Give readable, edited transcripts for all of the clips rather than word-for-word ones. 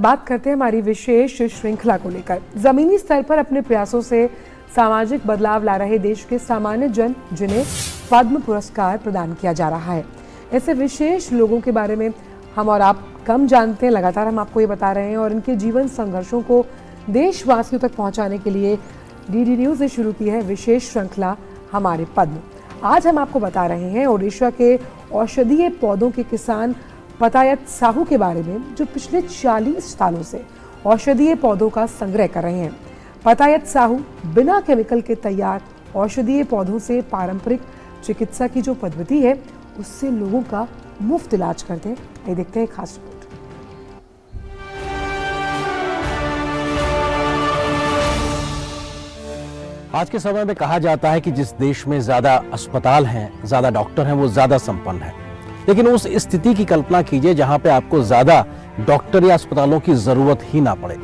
बात करते हैं हमारी विशेष श्रृंखला को लेकर। जमीनी स्तर पर अपने प्रयासों से सामाजिक बदलाव ला रहे देश के सामान्य जन, जिन्हें पद्म पुरस्कार प्रदान किया जा रहा है, ऐसे विशेष लोगों के बारे में हम और आप कम जानते हैं। लगातार हम आपको ये बता रहे हैं और इनके जीवन संघर्षों को देशवासियों तक पहुंचाने के लिए डीडी न्यूज ने शुरू की है विशेष श्रृंखला हमारे पद्म। आज हम आपको बता रहे हैं ओडिशा के औषधीय पौधों के किसान पतायत साहू के बारे में, जो पिछले 40 सालों से औषधीय पौधों का संग्रह कर रहे हैं। पतायत साहू बिना केमिकल के तैयार औषधीय पौधों से पारंपरिक चिकित्सा की जो पद्धति है, उससे लोगों का मुफ्त इलाज करते हैं। ये देखते हैं खास रिपोर्ट। आज के समय में कहा जाता है कि जिस देश में ज्यादा अस्पताल हैं, ज्यादा डॉक्टर हैं, वो ज्यादा संपन्न है। लेकिन उस स्थिति की कल्पना कीजिए जहां पे आपको ज्यादा डॉक्टर या अस्पतालों की जरूरत ही ना पड़े।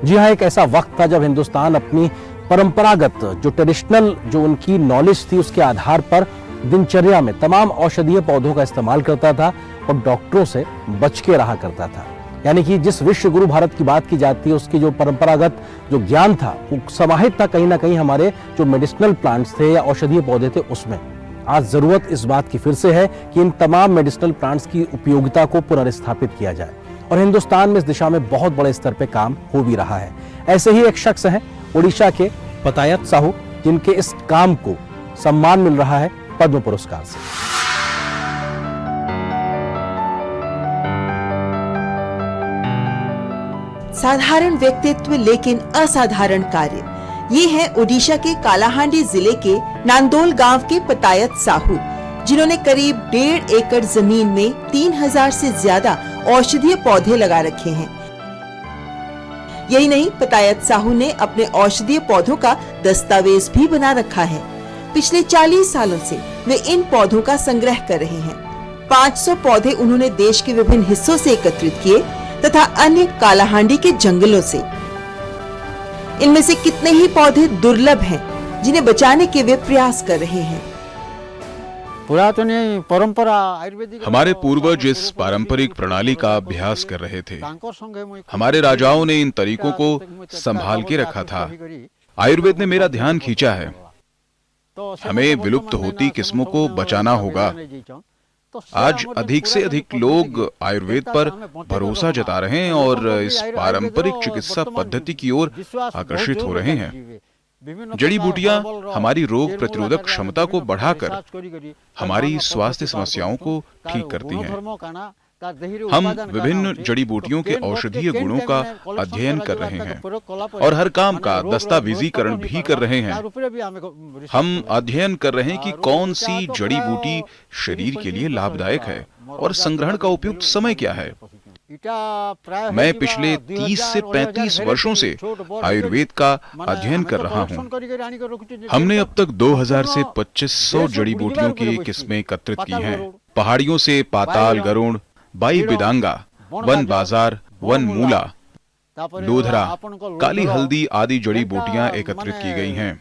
जी हाँ, एक ऐसा वक्त था जब हिंदुस्तान अपनी परंपरागत जो ट्रेडिशनल जो उनकी नॉलेज थी, उसके आधार पर दिनचर्या में तमाम औषधीय पौधों का इस्तेमाल करता था और डॉक्टरों से बच के रहा करता था। यानी कि जिस विश्व गुरु भारत की बात की जाती है, उसकी जो परंपरागत जो ज्ञान था वो समाहित था कहीं ना कहीं हमारे जो मेडिसिनल प्लांट्स थे या औषधीय पौधे थे उसमें। आज जरूरत इस बात की फिर से है कि इन तमाम मेडिसिनल प्लांट्स की उपयोगिता को पुनर्स्थापित किया जाए और हिंदुस्तान में इस दिशा में बहुत बड़े स्तर पे काम हो भी रहा है। ऐसे ही एक शख्स हैं ओडिशा के पतायत साहू, जिनके इस काम को सम्मान मिल रहा है पद्म पुरस्कार से। साधारण व्यक्तित्व लेकिन असाधारण कार्य, ये है ओडिशा के कालाहांडी जिले के नांदोल गांव के पतायत साहू, जिन्होंने करीब 1.5 एकड़ जमीन में 3000 से ज्यादा औषधीय पौधे लगा रखे हैं। यही नहीं, पतायत साहू ने अपने औषधीय पौधों का दस्तावेज भी बना रखा है। पिछले 40 सालों से वे इन पौधों का संग्रह कर रहे हैं। 500 पौधे उन्होंने देश के विभिन्न हिस्सों से एकत्रित किए तथा अन्य कालाहांडी के जंगलों से। इनमें से कितने ही पौधे दुर्लभ हैं, जिन्हें बचाने के वे प्रयास कर रहे हैं। पुरातन परंपरा आयुर्वेदिक, हमारे पूर्वज इस पारंपरिक प्रणाली का अभ्यास कर रहे थे। हमारे राजाओं ने इन तरीकों को संभाल के रखा था। आयुर्वेद ने मेरा ध्यान खींचा है। हमें विलुप्त होती किस्मों को बचाना होगा। आज अधिक से अधिक लोग आयुर्वेद पर भरोसा जता रहे हैं और इस पारंपरिक चिकित्सा पद्धति की ओर आकर्षित हो रहे हैं। जड़ी बूटियां हमारी रोग प्रतिरोधक क्षमता को बढ़ाकर हमारी स्वास्थ्य समस्याओं को ठीक करती हैं। हम विभिन्न जड़ी बूटियों के औषधीय गुणों का अध्ययन कर रहे हैं और हर काम का दस्तावेजीकरण भी कर रहे हैं। हम अध्ययन कर रहे हैं कि कौन सी जड़ी बूटी शरीर के लिए लाभदायक है और संग्रहण का उपयुक्त समय क्या है। मैं पिछले 30 से 35 वर्षों से आयुर्वेद का अध्ययन कर रहा हूं। हमने अब तक 2000 से 2500 जड़ी बूटियों की किस्में एकत्रित की हैं। पहाड़ियों से पाताल गरुड़, बाई बिदांगा, वन बाजार, वन मूला, लोधरा, काली हल्दी आदि जड़ी बूटियां एकत्रित की गई हैं।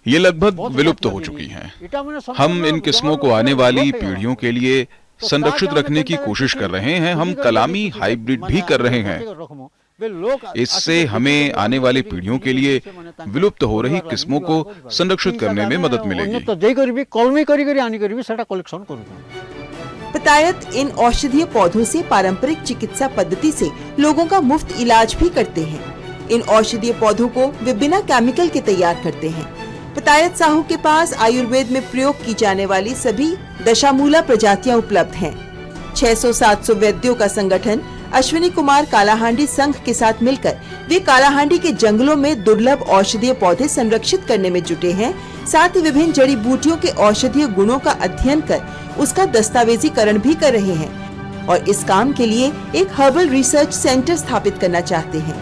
ये लगभग विलुप्त हो चुकी हैं। हम इन किस्मों को आने वाली पीढ़ियों के लिए संरक्षित रखने की कोशिश कर रहे हैं। हम कलामी हाइब्रिड भी कर रहे हैं। इससे हमें आने वाली पीढ़ियों के लिए विलुप्त हो रही किस्मों को संरक्षित करने में मदद मिलेगी। पतायत इन औषधीय पौधों से पारंपरिक चिकित्सा पद्धति से लोगों का मुफ्त इलाज भी करते हैं। इन औषधीय पौधों को वे बिना केमिकल के तैयार करते हैं। पतायत साहू के पास आयुर्वेद में प्रयोग की जाने वाली सभी दशामूला प्रजातियां उपलब्ध हैं। 600-700 वैद्यों का संगठन अश्विनी कुमार कालाहांडी संघ के साथ मिलकर वे कालाहांडी के जंगलों में दुर्लभ औषधीय पौधे संरक्षित करने में जुटे हैं। साथ ही विभिन्न जड़ी बूटियों के औषधीय गुणों का अध्ययन कर उसका दस्तावेजीकरण भी कर रहे हैं और इस काम के लिए एक हर्बल रिसर्च सेंटर स्थापित करना चाहते हैं।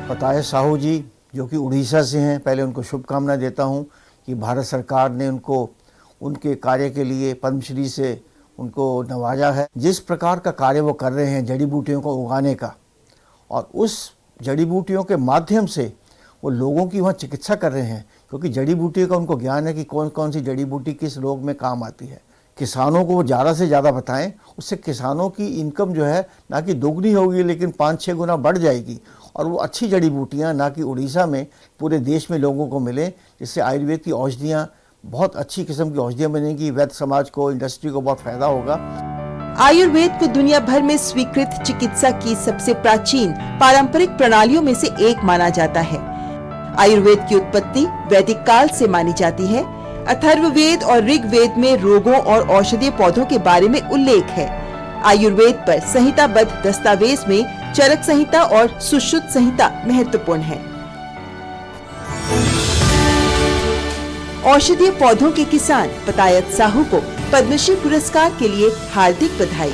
पतायत साहू जी जो कि उड़ीसा से हैं, पहले उनको शुभकामनाएं देता हूं कि भारत सरकार ने उनको उनके कार्य के लिए पद्मश्री से उनको नवाजा है। जिस प्रकार का कार्य वो कर रहे हैं जड़ी बूटियों को उगाने का, और उस जड़ी बूटियों के माध्यम से वो लोगों की वहाँ चिकित्सा कर रहे हैं, क्योंकि जड़ी बूटी का उनको ज्ञान है कि कौन कौन सी जड़ी बूटी किस रोग में काम आती है, किसानों को ज़्यादा से ज़्यादा बताएं, उससे किसानों की इनकम जो है ना कि दोगुनी होगी लेकिन 5-6 गुना बढ़ जाएगी, और वो अच्छी जड़ी बूटियाँ ना कि उड़ीसा में पूरे देश में लोगों को मिलें, जिससे आयुर्वेद की औषधियाँ बहुत अच्छी किस्म की औषधियाँ बनेंगी, वैद्य समाज को, इंडस्ट्री को बहुत फायदा होगा। आयुर्वेद को दुनिया भर में स्वीकृत चिकित्सा की सबसे प्राचीन पारंपरिक प्रणालियों में से एक माना जाता है। आयुर्वेद की उत्पत्ति वैदिक काल से मानी जाती है। अथर्ववेद और ऋग्वेद में रोगों और औषधीय पौधों के बारे में उल्लेख है। आयुर्वेद पर संहिताबद्ध दस्तावेज में चरक संहिता और सुश्रुत संहिता महत्वपूर्ण है। औषधीय पौधों के किसान पतायत साहू को पद्मश्री पुरस्कार के लिए हार्दिक बधाई।